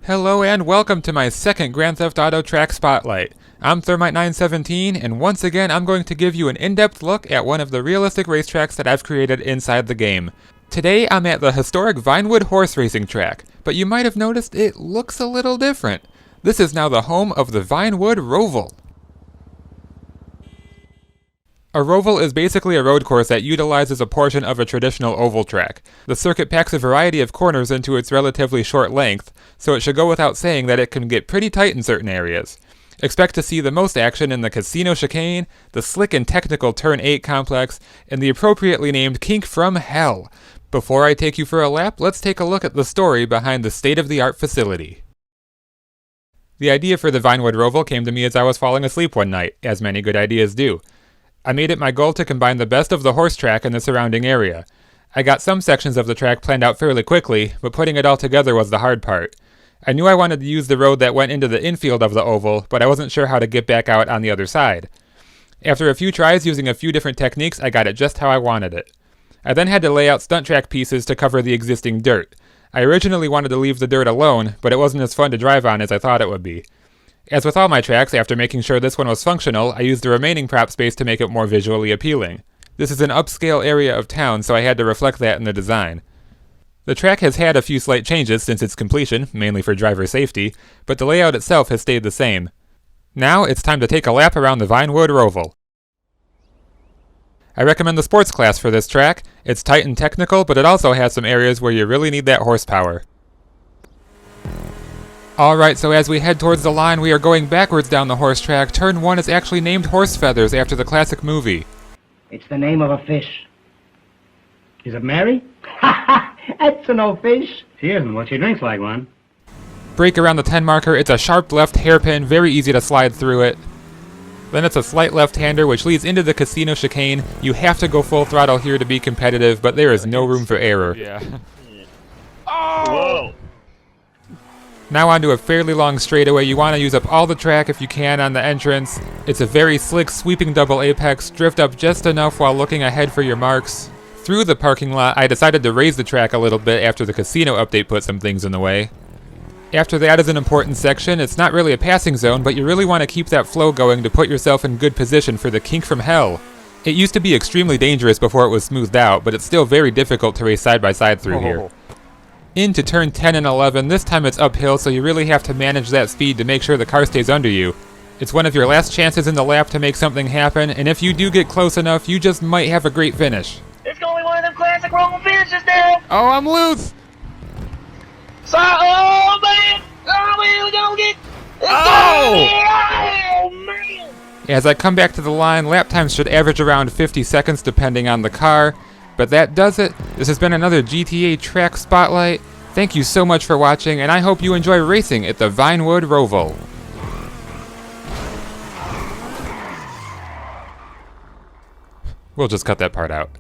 Hello and welcome to my second Grand Theft Auto track spotlight. I'm Thermite917 and once again I'm going to give you an in-depth look at one of the realistic racetracks that I've created inside the game. Today I'm at the historic Vinewood horse racing track, but you might have noticed it looks a little different. This is now the home of the Vinewood Roval. A roval is basically a road course that utilizes a portion of a traditional oval track. The circuit packs a variety of corners into its relatively short length, so it should go without saying that it can get pretty tight in certain areas. Expect to see the most action in the Casino Chicane, the slick and technical Turn 8 complex, and the appropriately named Kink from Hell. Before I take you for a lap, let's take a look at the story behind the state-of-the-art facility. The idea for the Vinewood Roval came to me as I was falling asleep one night, as many good ideas do. I made it my goal to combine the best of the horse track and the surrounding area. I got some sections of the track planned out fairly quickly, but putting it all together was the hard part. I knew I wanted to use the road that went into the infield of the oval, but I wasn't sure how to get back out on the other side. After a few tries using a few different techniques, I got it just how I wanted it. I then had to lay out stunt track pieces to cover the existing dirt. I originally wanted to leave the dirt alone, but it wasn't as fun to drive on as I thought it would be. As with all my tracks, after making sure this one was functional, I used the remaining prop space to make it more visually appealing. This is an upscale area of town, so I had to reflect that in the design. The track has had a few slight changes since its completion, mainly for driver safety, but the layout itself has stayed the same. Now, it's time to take a lap around the Vinewood Roval. I recommend the sports class for this track. It's tight and technical, but it also has some areas where you really need that horsepower. Alright, so as we head towards the line, we are going backwards down the horse track. Turn 1 is actually named Horse Feathers after the classic movie. It's the name of a fish. Is it Mary? That's no fish. She isn't. Well, she drinks like one. Brake around the 10 marker, it's a sharp left hairpin, very easy to slide through it. Then it's a slight left-hander which leads into the Casino Chicane. You have to go full throttle here to be competitive, but there is no room for error. Yeah. Oh! Whoa! Now onto a fairly long straightaway. You want to use up all the track if you can on the entrance. It's a very slick sweeping double apex. Drift up just enough while looking ahead for your marks. Through the parking lot, I decided to raise the track a little bit after the casino update put some things in the way. After that is an important section. It's not really a passing zone, but you really want to keep that flow going to put yourself in good position for the Kink from Hell. It used to be extremely dangerous before it was smoothed out, but it's still very difficult to race side by side through here. Into turn 10 and 11, this time it's uphill, so you really have to manage that speed to make sure the car stays under you. It's one of your last chances in the lap to make something happen, and if you do get close enough, you just might have a great finish. It's gonna be one of them classic Roman finishes now. Oh, I'm loose! So, oh man! Oh man, we gonna get... Oh! Oh man! As I come back to the line, lap times should average around 50 seconds depending on the car. But that does it. This has been another GTA Track Spotlight. Thank you so much for watching, and I hope you enjoy racing at the Vinewood Roval. We'll just cut that part out.